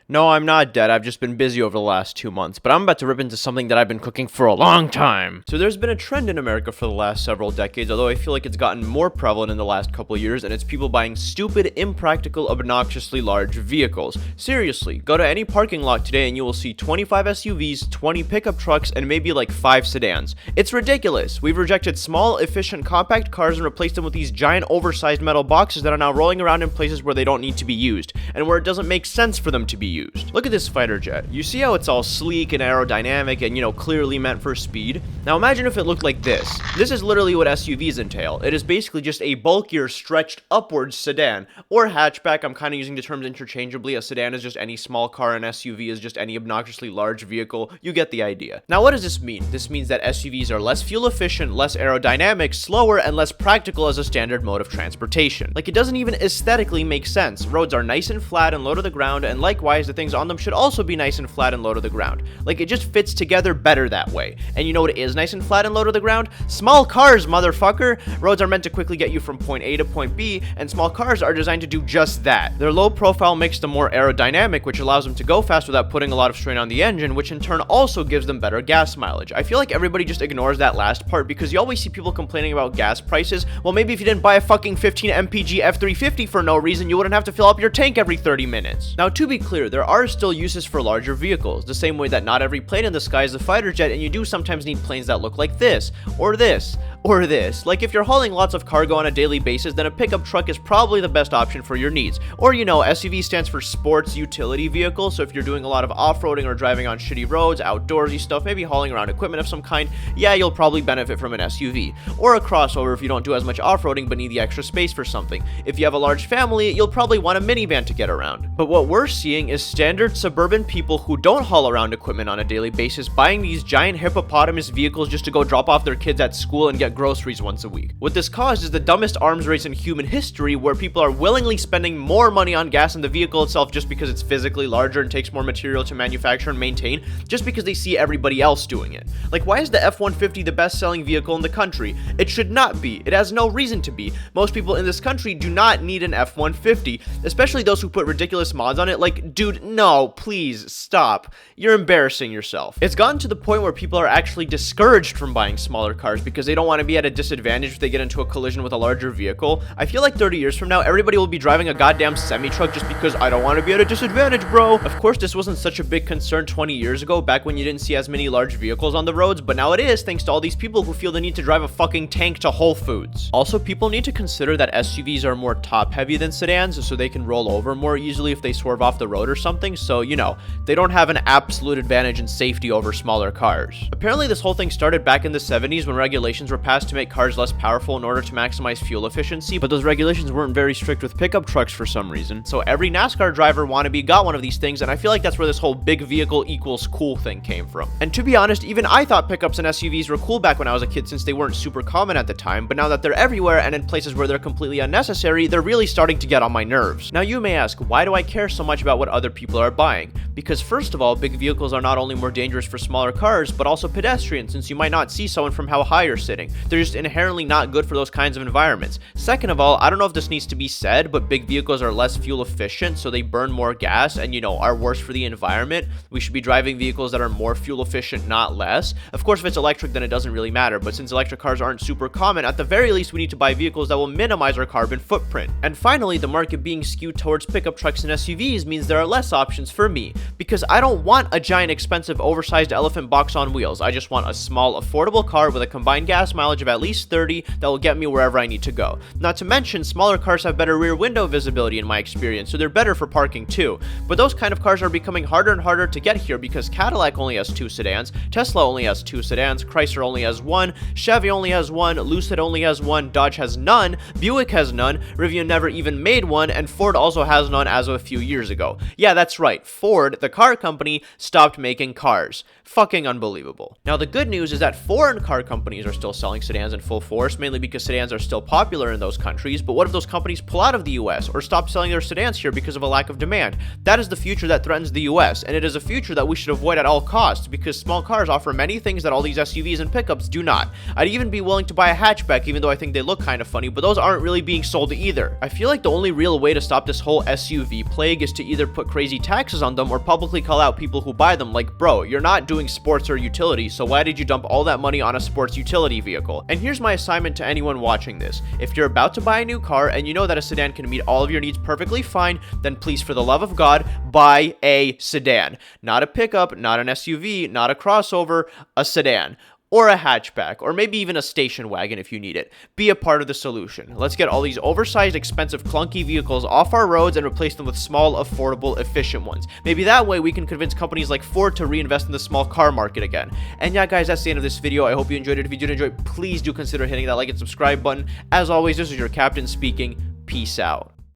No, I'm not dead. I've just been busy over the last 2 months, but I'm about to rip into something that I've been cooking for a long time. So there's been a trend in America for the last several decades, although I feel like it's gotten more prevalent in the last couple of years, and it's people buying stupid, impractical, obnoxiously large vehicles. Seriously, go to any parking lot today and you will see 25 SUVs, 20 pickup trucks, and maybe like 5 sedans. It's ridiculous. We've rejected small, efficient, compact cars and replaced them with these giant, oversized metal boxes that are now rolling around in places where they don't need to be used, and where it doesn't make sense for them to be used. Look at this fighter jet. You see how it's all sleek and aerodynamic and, clearly meant for speed? Now imagine if it looked like this. This is literally what SUVs entail. It is basically just a bulkier, stretched upwards sedan, or hatchback. I'm kind of using the terms interchangeably. A sedan is just any small car, and SUV is just any obnoxiously large vehicle. You get the idea. Now what does this mean? This means that SUVs are less fuel efficient, less aerodynamic, slower, and less practical as a standard mode of transportation. Like, it doesn't even aesthetically make sense. Roads are nice and flat and low to the ground, and likewise the things on them should also be nice and flat and low to the ground. Like, it just fits together better that way. And you know what is nice and flat and low to the ground? Small cars, motherfucker! Roads are meant to quickly get you from point A to point B, and small cars are designed to do just that. Their low profile makes them more aerodynamic, which allows them to go fast without putting a lot of strain on the engine, which in turn also gives them better gas mileage. I feel like everybody just ignores that last part because you always see people complaining about gas prices. Well, maybe if you didn't buy a fucking 15 mpg F350 for no reason, you wouldn't have to fill up your tank every 30 minutes. Now, to be clear, there are still uses for larger vehicles, the same way that not every plane in the sky is a fighter jet, and you do sometimes need planes that look like this, or this, or this. Like, if you're hauling lots of cargo on a daily basis, then a pickup truck is probably the best option for your needs. Or, SUV stands for sports utility vehicle, so if you're doing a lot of off-roading or driving on shitty roads, outdoorsy stuff, maybe hauling around equipment of some kind, yeah, you'll probably benefit from an SUV. Or a crossover if you don't do as much off-roading but need the extra space for something. If you have a large family, you'll probably want a minivan to get around. But what we're seeing is standard suburban people who don't haul around equipment on a daily basis buying these giant hippopotamus vehicles just to go drop off their kids at school and get groceries once a week. What this caused is the dumbest arms race in human history, where people are willingly spending more money on gas than the vehicle itself just because it's physically larger and takes more material to manufacture and maintain, just because they see everybody else doing it. Like, why is the F-150 the best-selling vehicle in the country? It should not be. It has no reason to be. Most people in this country do not need an F-150, especially those who put ridiculous mods on it. Like, dude, no, please, stop. You're embarrassing yourself. It's gotten to the point where people are actually discouraged from buying smaller cars because they don't want to be at a disadvantage if they get into a collision with a larger vehicle. I feel like 30 years from now, everybody will be driving a goddamn semi-truck just because I don't want to be at a disadvantage, bro. Of course, this wasn't such a big concern 20 years ago, back when you didn't see as many large vehicles on the roads, but now it is, thanks to all these people who feel the need to drive a fucking tank to Whole Foods. Also, people need to consider that SUVs are more top-heavy than sedans, so they can roll over more easily if they swerve off the road or something, so, they don't have an absolute advantage in safety over smaller cars. Apparently, this whole thing started back in the 70s when regulations were passed to make cars less powerful in order to maximize fuel efficiency, but those regulations weren't very strict with pickup trucks for some reason, so every NASCAR driver wannabe got one of these things, and I feel like that's where this whole big vehicle equals cool thing came from. And to be honest, even I thought pickups and SUVs were cool back when I was a kid, since they weren't super common at the time, but now that they're everywhere and in places where they're completely unnecessary, they're really starting to get on my nerves. Now you may ask, why do I care so much about what other people are buying? Because first of all, big vehicles are not only more dangerous for smaller cars, but also pedestrians, since you might not see someone from how high you're sitting. They're just inherently not good for those kinds of environments. Second of all, I don't know if this needs to be said, but big vehicles are less fuel efficient, so they burn more gas and, are worse for the environment. We should be driving vehicles that are more fuel efficient, not less. Of course, if it's electric, then it doesn't really matter, but since electric cars aren't super common, at the very least, we need to buy vehicles that will minimize our carbon footprint. And finally, the market being skewed towards pickup trucks and SUVs means there are less options for me, because I don't want a giant, expensive, oversized elephant box on wheels. I just want a small, affordable car with a combined gas mileage of at least 30 that will get me wherever I need to go. Not to mention, smaller cars have better rear window visibility in my experience, so they're better for parking too. But those kind of cars are becoming harder and harder to get here because Cadillac only has 2 sedans, Tesla only has 2 sedans, Chrysler only has 1, Chevy only has 1, Lucid only has 1, Dodge has none, Buick has none, Rivian never even made one, and Ford also has none as of a few years ago. Yeah, that's right, Ford, the car company stopped making cars. Fucking unbelievable. Now, the good news is that foreign car companies are still selling sedans in full force, mainly because sedans are still popular in those countries. But what if those companies pull out of the US or stop selling their sedans here because of a lack of demand? That is the future that threatens the US, and it is a future that we should avoid at all costs, because small cars offer many things that all these SUVs and pickups do not. I'd even be willing to buy a hatchback, even though I think they look kind of funny, but those aren't really being sold either. I feel like the only real way to stop this whole SUV plague is to either put crazy taxes on them or publicly call out people who buy them, like, bro, you're not doing sports or utility, so why did you dump all that money on a sports utility vehicle? And here's my assignment to anyone watching this. If you're about to buy a new car and you know that a sedan can meet all of your needs perfectly fine, then please, for the love of God, buy a sedan. Not a pickup, not an SUV, not a crossover, a sedan. Or a hatchback, or maybe even a station wagon if you need it. Be a part of the solution. Let's get all these oversized, expensive, clunky vehicles off our roads and replace them with small, affordable, efficient ones. Maybe that way we can convince companies like Ford to reinvest in the small car market again. And yeah, guys, that's the end of this video. I hope you enjoyed it. If you did enjoy it, please do consider hitting that like and subscribe button. As always, this is your captain speaking. Peace out.